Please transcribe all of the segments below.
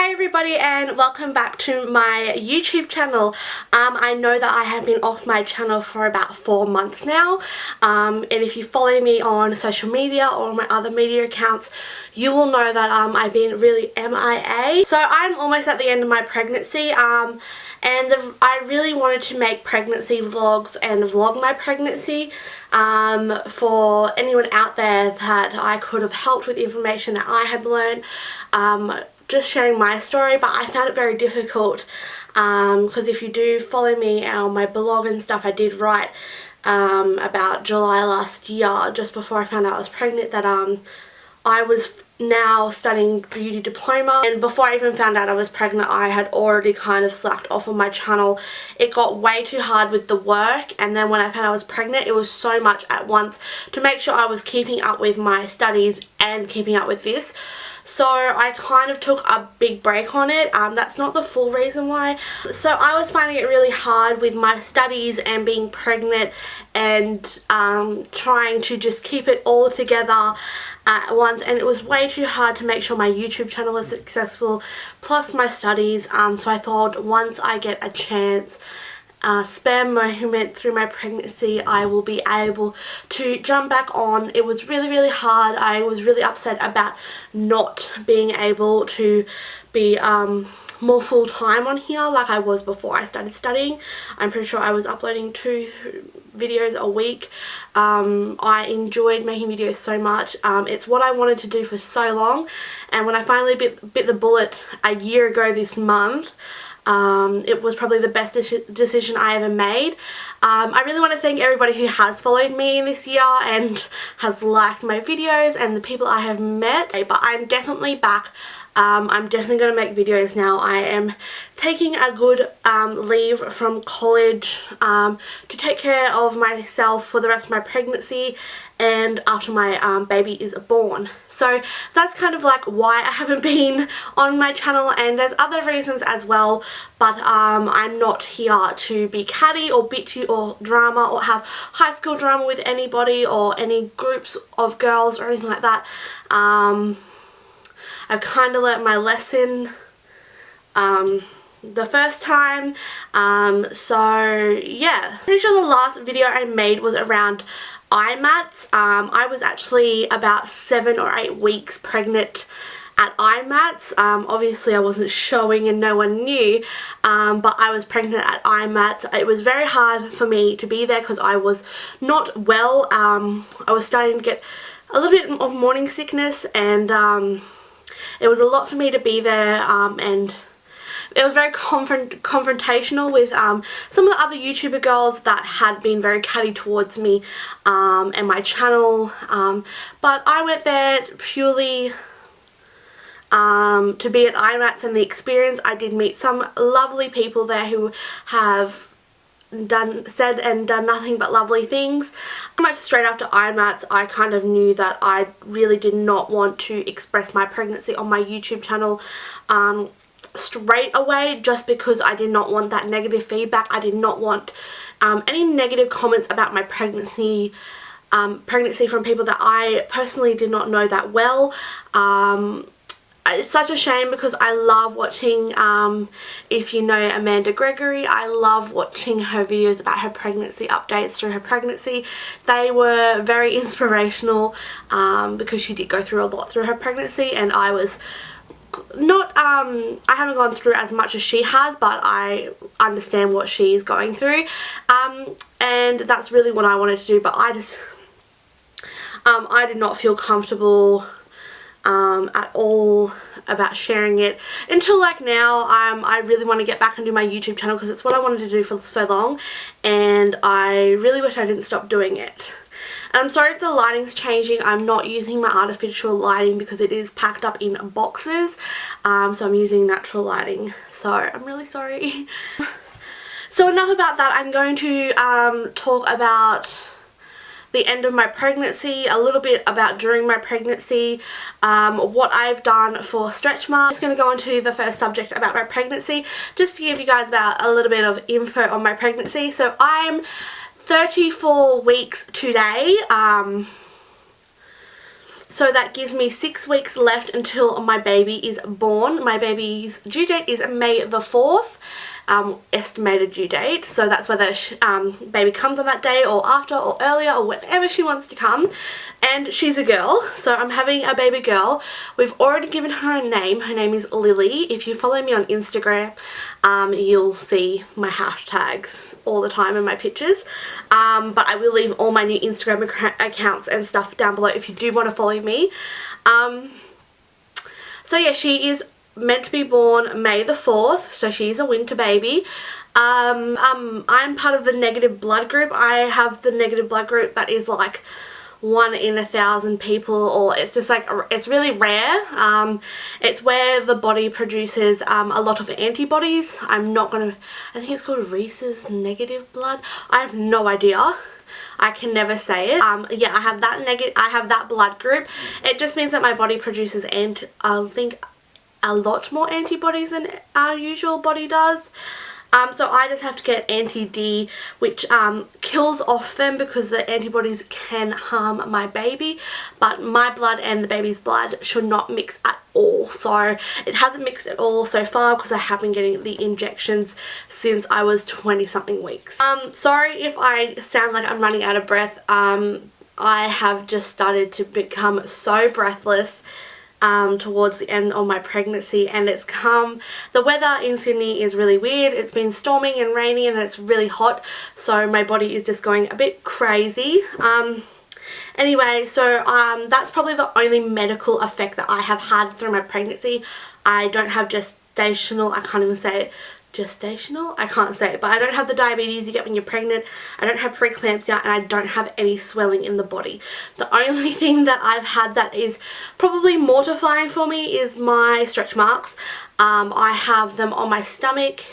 Hi everybody and welcome back to my YouTube channel. I know that I have been off my channel for about 4 months now, and if you follow me on social media or my other media accounts, you will know that I've been really MIA. So I'm almost at the end of my pregnancy, and I really wanted to make pregnancy vlogs and vlog my pregnancy for anyone out there that I could have helped with information that I had learned. Just sharing my story, but I found it very difficult because if you do follow me on my blog and stuff, I did write about July last year, just before I found out I was pregnant, that I was now studying beauty diploma, and before I even found out I was pregnant I had already kind of slacked off on my channel. It got way too hard with the work, and then when I found I was pregnant it was so much at once to make sure I was keeping up with my studies and keeping up with this. So I kind of took a big break on it. That's not the full reason why. So I was finding it really hard with my studies and being pregnant and trying to just keep it all together at once, and it was way too hard to make sure my YouTube channel was successful plus my studies. So I thought once I get a chance, spare moment through my pregnancy, I will be able to jump back on. It was really hard. I was really upset about not being able to be more full-time on here like I was before I started studying. I'm pretty sure I was uploading 2 videos a week. I enjoyed making videos so much. It's what I wanted to do for so long, and when I finally bit the bullet a year ago this month, it was probably the best decision I ever made. I really want to thank everybody who has followed me this year and has liked my videos and the people I have met. But I'm definitely back. I'm definitely going to make videos now. I am taking a good leave from college to take care of myself for the rest of my pregnancy and after my baby is born. So that's kind of like why I haven't been on my channel, and there's other reasons as well, but I'm not here to be catty or bitchy or drama or have high school drama with anybody or any groups of girls or anything like that. I've kind of learnt my lesson the first time, so yeah. Pretty sure the last video I made was around eye mats. I was actually about 7 or 8 weeks pregnant at eye mats. Obviously I wasn't showing and no one knew, but I was pregnant at eye mats. It was very hard for me to be there because I was not well. I was starting to get a little bit of morning sickness, and it was a lot for me to be there, and it was very confrontational with some of the other YouTuber girls that had been very catty towards me and my channel, but I went there purely to be at IMATS and the experience. I did meet some lovely people there who have said and done nothing but lovely things. Pretty much straight after IMATS I kind of knew that I really did not want to express my pregnancy on my YouTube channel straight away, just because I did not want that negative feedback. I did not want any negative comments about my pregnancy from people that I personally did not know that well. It's such a shame because I love watching, if you know Amanda Gregory, I love watching her videos about her pregnancy updates through her pregnancy. They were very inspirational because she did go through a lot through her pregnancy, and I was not, I haven't gone through as much as she has, but I understand what she's going through, and that's really what I wanted to do, but I just, I did not feel comfortable at all about sharing it until like now. I really want to get back and do my YouTube channel because it's what I wanted to do for so long, and I really wish I didn't stop doing it. I'm sorry if the lighting's changing. I'm not using my artificial lighting because it is packed up in boxes, so I'm using natural lighting, so I'm really sorry. So enough about that. I'm going to talk about the end of my pregnancy, a little bit about during my pregnancy, what I've done for stretch marks. I'm just going to go on to the first subject about my pregnancy, just to give you guys about a little bit of info on my pregnancy. So I'm 34 weeks today. So that gives me 6 weeks left until my baby is born. My baby's due date is May the 4th. Estimated due date, so that's whether baby comes on that day or after or earlier or whenever she wants to come. And she's a girl, so I'm having a baby girl. We've already given her a name. Her name is Lily. If you follow me on Instagram, you'll see my hashtags all the time in my pictures, but I will leave all my new Instagram accounts and stuff down below if you do want to follow me. So yeah, she is meant to be born May the 4th, so she's a winter baby. I'm part of the negative blood group. I have the negative blood group that is like 1 in 1,000 people, or it's just like, it's really rare. It's where the body produces a lot of antibodies. I think it's called Rhesus negative blood. I have no idea. I can never say it. Yeah, I have that blood group. It just means that my body produces I think a lot more antibodies than our usual body does. So I just have to get anti-D, which kills off them because the antibodies can harm my baby, but my blood and the baby's blood should not mix at all. So it hasn't mixed at all so far because I have been getting the injections since I was 20 something weeks. Sorry if I sound like I'm running out of breath. I have just started to become so breathless towards the end of my pregnancy, and the weather in Sydney is really weird. It's been storming and rainy and it's really hot, so my body is just going a bit crazy. Anyway, so that's probably the only medical effect that I have had through my pregnancy. I don't have gestational, I can't even say it, gestational? I can't say it, but I don't have the diabetes you get when you're pregnant. I don't have preeclampsia, and I don't have any swelling in the body. The only thing that I've had that is probably mortifying for me is my stretch marks. I have them on my stomach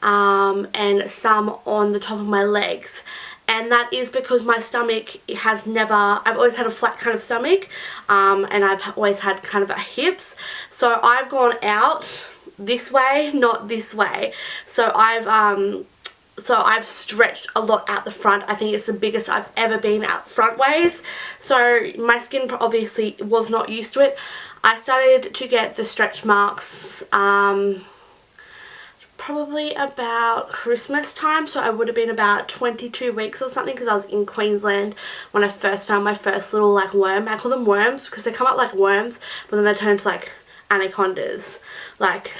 and some on the top of my legs. And that is because my stomach I've always had a flat kind of stomach, and I've always had kind of a hips. So I've gone out this way, not this way. So I've stretched a lot out the front. I think it's the biggest I've ever been out front ways. So my skin obviously was not used to it. I started to get the stretch marks probably about Christmas time, so I would have been about 22 weeks or something, because I was in Queensland when I first found my first little like worm. I call them worms because they come up like worms, but then they turn to like anacondas.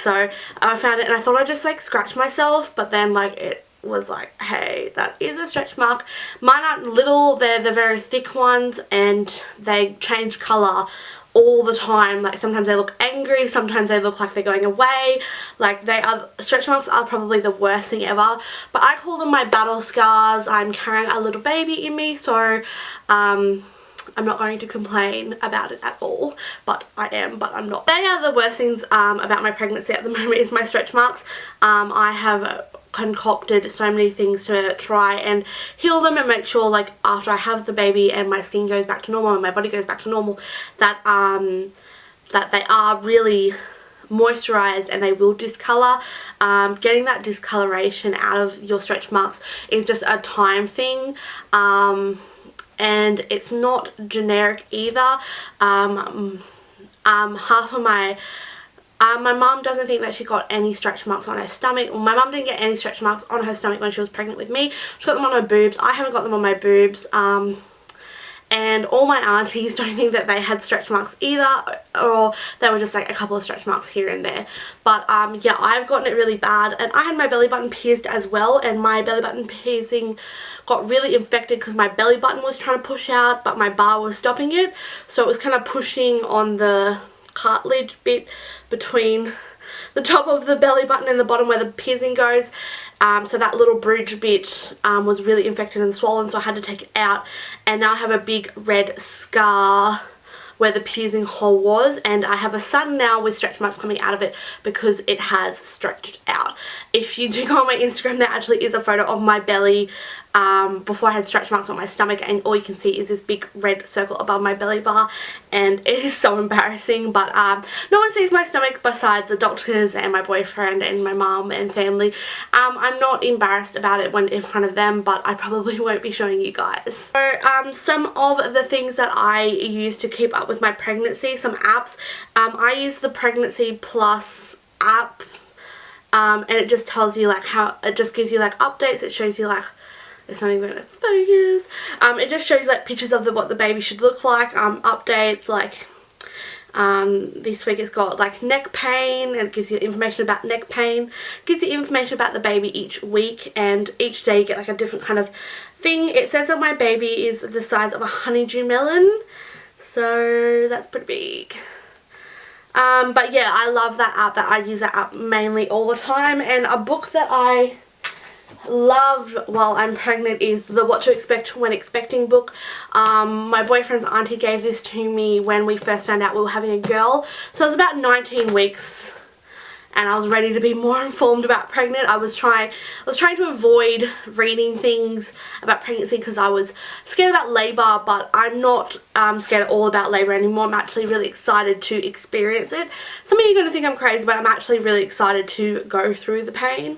So I found it and I thought I'd just like scratch myself, but then like it was like, hey, that is a stretch mark. Mine aren't little, they're the very thick ones, and they change colour all the time. Like sometimes they look angry, sometimes they look like they're going away. Like stretch marks are probably the worst thing ever, but I call them my battle scars. I'm carrying a little baby in me, so I'm not going to complain about it at all, but I am, but I'm not. They are the worst things about my pregnancy at the moment, is my stretch marks. I have concocted so many things to try and heal them and make sure, like, after I have the baby and my skin goes back to normal and my body goes back to normal, that that they are really moisturized and they will discolor. Getting that discoloration out of your stretch marks is just a time thing. And it's not generic either. Half of my mum doesn't think that she got any stretch marks on her stomach. Well, my mum didn't get any stretch marks on her stomach when she was pregnant with me. She got them on her boobs. I haven't got them on my boobs. And all my aunties don't think that they had stretch marks either, or they were just like a couple of stretch marks here and there. But yeah, I've gotten it really bad, and I had my belly button pierced as well, and my belly button piercing got really infected because my belly button was trying to push out, but my bar was stopping it. So it was kind of pushing on the cartilage bit between the top of the belly button and the bottom where the piercing goes. So that little bridge bit was really infected and swollen, so I had to take it out, and now I have a big red scar where the piercing hole was, and I have a son now with stretch marks coming out of it because it has stretched out. If you do go on my Instagram, there actually is a photo of my belly before I had stretch marks on my stomach, and all you can see is this big red circle above my belly bar, and it is so embarrassing. But no one sees my stomach besides the doctors and my boyfriend and my mum and family. I'm not embarrassed about it when in front of them, but I probably won't be showing you guys. So some of the things that I use to keep up with my pregnancy, some apps. I use the Pregnancy Plus app, and it just tells you like how, it just gives you like updates. It shows you like, it's not even going to focus. It just shows like pictures of what the baby should look like, updates like this week it's got like neck pain, and it gives you information about neck pain. It gives you information about the baby each week, and each day you get like a different kind of thing. It says that my baby is the size of a honeydew melon, so that's pretty big. But yeah, I love that app. I use that app mainly all the time. And a book that I love while I'm pregnant is the What to Expect When Expecting book. My boyfriend's auntie gave this to me when we first found out we were having a girl. So it was about 19 weeks and I was ready to be more informed about pregnant. I was trying to avoid reading things about pregnancy because I was scared about labour, but I'm not scared at all about labour anymore. I'm actually really excited to experience it. Some of you are going to think I'm crazy, but I'm actually really excited to go through the pain.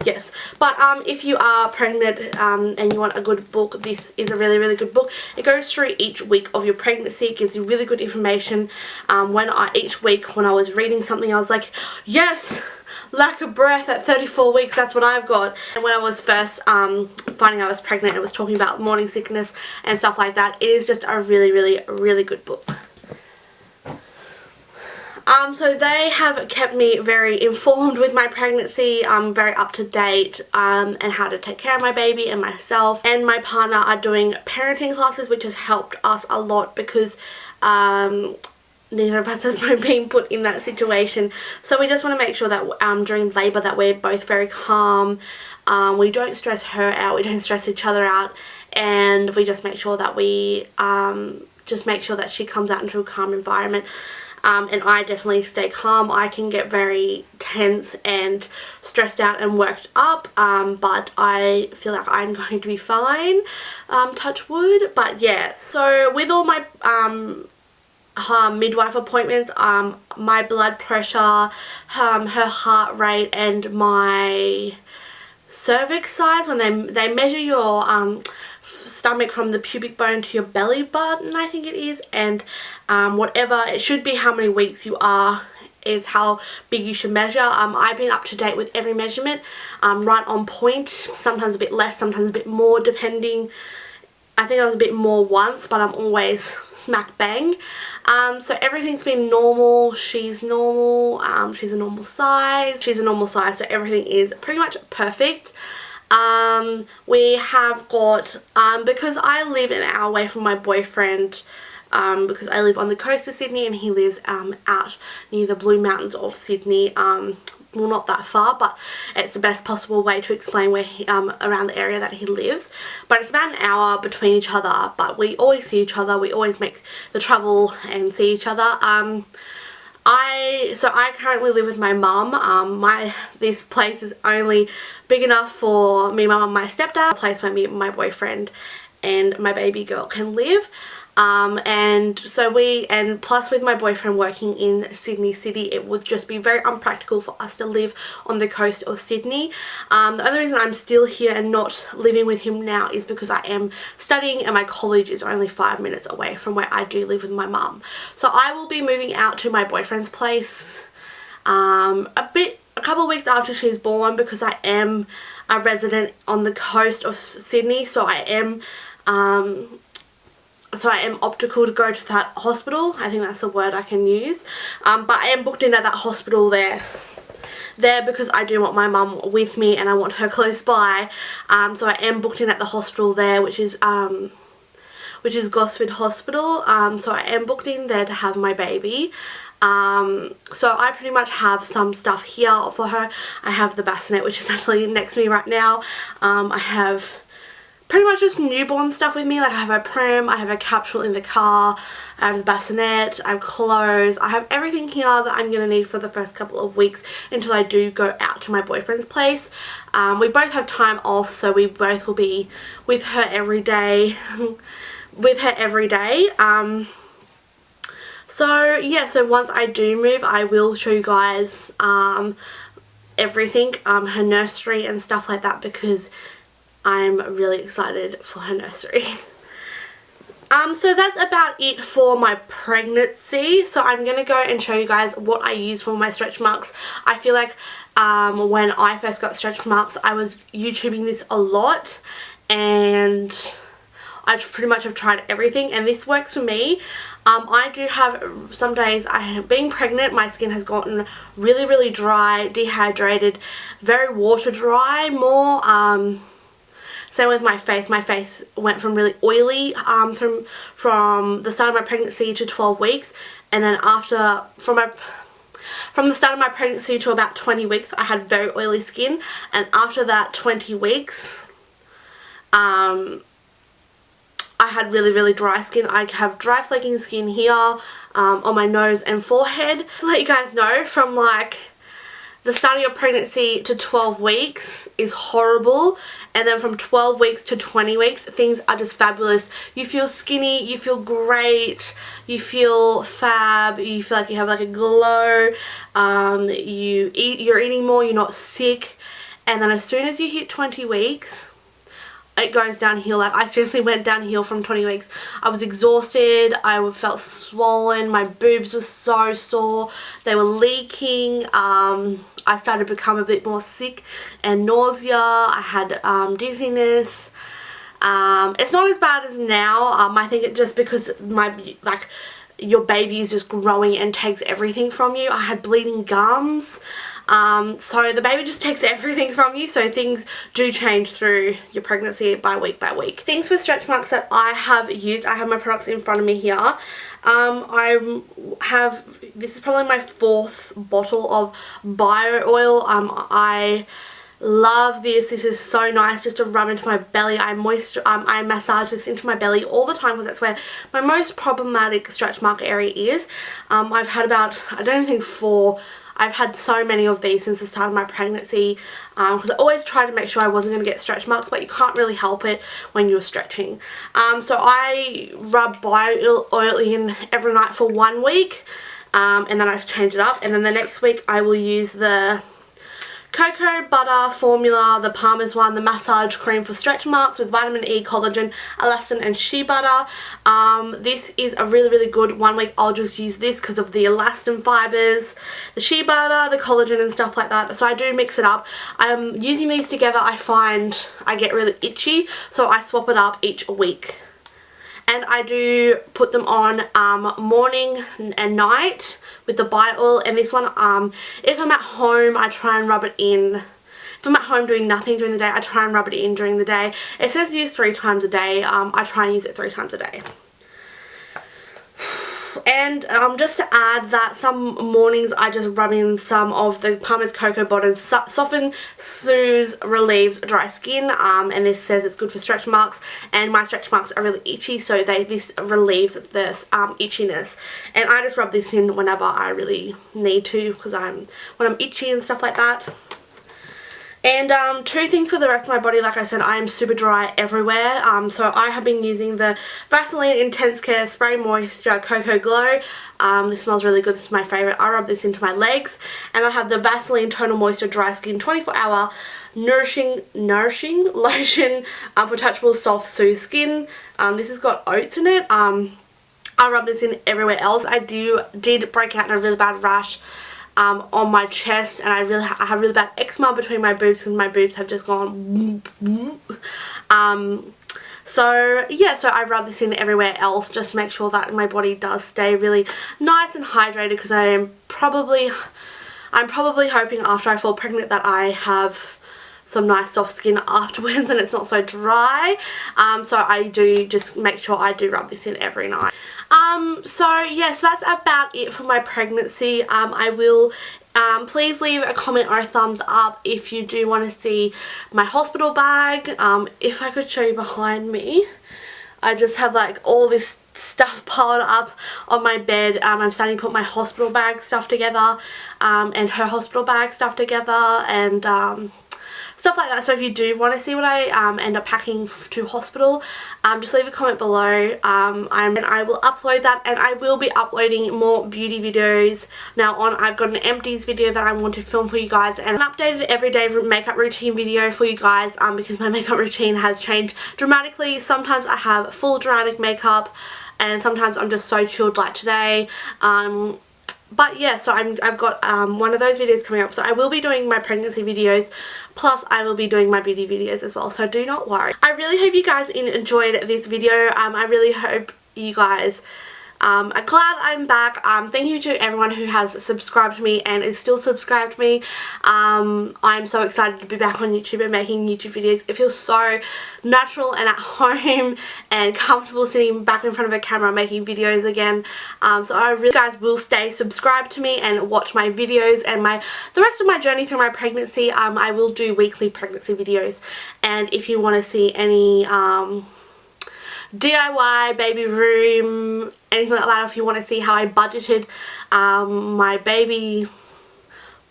Yes, but if you are pregnant and you want a good book, this is a really good book. It goes through each week of your pregnancy. It gives you really good information. Each week when I was reading something, I was like, yes, lack of breath at 34 weeks, that's what I've got. And when I was first finding I was pregnant, it was talking about morning sickness and stuff like that. It is just a really good book. So they have kept me very informed with my pregnancy, very up to date, and how to take care of my baby and myself. And my partner are doing parenting classes, which has helped us a lot because neither of us has been put in that situation. So we just want to make sure that during labour that we're both very calm. We don't stress her out, we don't stress each other out, and we just make sure that we she comes out into a calm environment. And I definitely stay calm. I can get very tense and stressed out and worked up, but I feel like I'm going to be fine, touch wood. But yeah, so with all my midwife appointments, my blood pressure, her heart rate, and my cervix size, when they measure your stomach from the pubic bone to your belly button, I think it is, and whatever it should be, how many weeks you are is how big you should measure. I've been up to date with every measurement, right on point, sometimes a bit less, sometimes a bit more, depending. I think I was a bit more once, but I'm always smack bang. So everything's been normal. She's normal. She's a normal size, so everything is pretty much perfect. We have got, because I live an hour away from my boyfriend, because I live on the coast of Sydney and he lives out near the Blue Mountains of Sydney. Well, not that far, but it's the best possible way to explain where around the area that he lives. But it's about an hour between each other, but we always see each other. We always make the travel and see each other. So I currently live with my mum. This place is only big enough for me, my mum, my stepdad, a place where me and my boyfriend and my baby girl can live. And plus with my boyfriend working in Sydney City, it would just be very unpractical for us to live on the coast of Sydney. The only reason I'm still here and not living with him now is because I am studying and my college is only 5 minutes away from where I do live with my mum. So I will be moving out to my boyfriend's place a couple of weeks after she's born, because I am a resident on the coast of Sydney, so I am optical to go to that hospital. I think that's a word I can use. But I am booked in at that hospital there because I do want my mum with me and I want her close by. So I am booked in at the hospital there, which is Gosford Hospital. So I am booked in there to have my baby. So I pretty much have some stuff here for her. I have the bassinet, which is actually next to me right now. I have pretty much just newborn stuff with me. Like I have a pram, I have a capsule in the car, I have the bassinet, I have clothes, I have everything here that I'm going to need for the first couple of weeks until I do go out to my boyfriend's place. We both have time off, so we both will be with her every day. So yeah, so once I do move, I will show you guys everything, her nursery and stuff like that, because I'm really excited for her nursery. So that's about it for my pregnancy. So I'm going to go and show you guys what I use for my stretch marks. I feel like when I first got stretch marks, I was YouTubing this a lot, and I pretty much have tried everything, and this works for me. I do have some days, being pregnant, my skin has gotten really dry, dehydrated, very water dry more. Same with my face. My face went from really oily from the start of my pregnancy to 12 weeks, and then from the start of my pregnancy to about 20 weeks I had very oily skin, and after that 20 weeks I had really dry skin. I have dry flaking skin here on my nose and forehead. To let you guys know, from like the start of your pregnancy to 12 weeks is horrible, and then from 12 weeks to 20 weeks things are just fabulous. You feel skinny, you feel great, you feel fab, you feel like you have like a glow, you're eating more, you're not sick. And then as soon as you hit 20 weeks it goes downhill. Like I seriously went downhill from 20 weeks. I was exhausted, I felt swollen, my boobs were so sore, they were leaking, I started to become a bit more sick and nausea, I had dizziness. It's not as bad as now. I think it just because your baby is just growing and takes everything from you. I had bleeding gums. So the baby just takes everything from you, so things do change through your pregnancy by week. Things for stretch marks that I have used, I have my products in front of me here. This is probably my 4th bottle of bio oil. I love this. This is so nice just to rub into my belly. I massage this into my belly all the time because that's where my most problematic stretch mark area is. I've had about, I don't even think 4. I've had so many of these since the start of my pregnancy because I always tried to make sure I wasn't going to get stretch marks, but you can't really help it when you're stretching. So I rub bio oil in every night for 1 week, and then I change it up, and then the next week I will use the cocoa butter formula, the Parmesan, the massage cream for stretch marks with vitamin E, collagen, elastin and shea butter. This is a really good 1 week. I'll just use this because of the elastin fibers, the shea butter, the collagen and stuff like that. So I do mix it up. Using these together, I find I get really itchy, so I swap it up each week. And I do put them on morning and night with the bio oil. And this one, if I'm at home, I try and rub it in. If I'm at home doing nothing during the day, I try and rub it in during the day. It says use 3 times a day. I try and use it 3 times a day. And just to add that, some mornings I just rub in some of the Parmesan cocoa butter, soften, soothes, relieves dry skin, and this says it's good for stretch marks, and my stretch marks are really itchy, so this relieves the itchiness. And I just rub this in whenever I really need to, because when I'm itchy and stuff like that. And 2 things for the rest of my body. Like I said, I am super dry everywhere, so I have been using the Vaseline Intense Care Spray Moisture Cocoa Glow. This smells really good. This is my favourite. I rub this into my legs. And I have the Vaseline Total Moisture Dry Skin 24-hour nourishing lotion for touchable soft soothe skin. This has got oats in it. I rub this in everywhere else. I did break out in a really bad rash on my chest, and I have really bad eczema between my boobs because my boobs have just gone so yeah, so I rub this in everywhere else just to make sure that my body does stay really nice and hydrated, because I'm probably hoping after I fall pregnant that I have some nice soft skin afterwards and it's not so dry. So I do just make sure I do rub this in every night. So yes, that's about it for my pregnancy. I will Please leave a comment or a thumbs up if you do want to see my hospital bag. If I could show you behind me, I just have like all this stuff piled up on my bed. I'm starting to put my hospital bag stuff together, and her hospital bag stuff together, and stuff like that. So if you do want to see what I end up packing to hospital, just leave a comment below, and I will upload that. And I will be uploading more beauty videos now on. I've got an empties video that I want to film for you guys, and an updated everyday makeup routine video for you guys, because my makeup routine has changed dramatically. Sometimes I have full dramatic makeup, and sometimes I'm just so chilled like today. But yeah, so I've got one of those videos coming up. So I will be doing my pregnancy videos, plus I will be doing my beauty videos as well, so do not worry. I really hope you guys enjoyed this video. I really hope you guys are glad I'm back. Thank you to everyone who has subscribed to me and is still subscribed to me. I'm so excited to be back on YouTube and making YouTube videos. It feels so natural and at home and comfortable sitting back in front of a camera making videos again. So I really, you guys will stay subscribed to me and watch my videos and the rest of my journey through my pregnancy. I will do weekly pregnancy videos, and if you want to see any DIY, baby room, anything like that, if you want to see how I budgeted my baby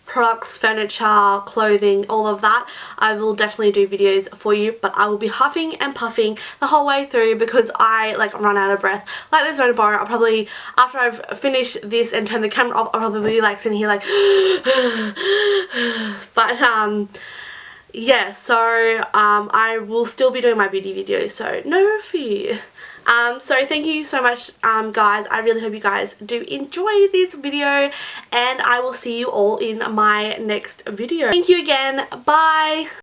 products, furniture, clothing, all of that, I will definitely do videos for you. But I will be huffing and puffing the whole way through because I like run out of breath. Like this photo bar, I'll probably, after I've finished this and turned the camera off, I'll probably be like sitting here like but yeah, so I will still be doing my beauty videos, so no fear. So thank you so much, guys. I really hope you guys do enjoy this video, and I will see you all in my next video. Thank you again. Bye.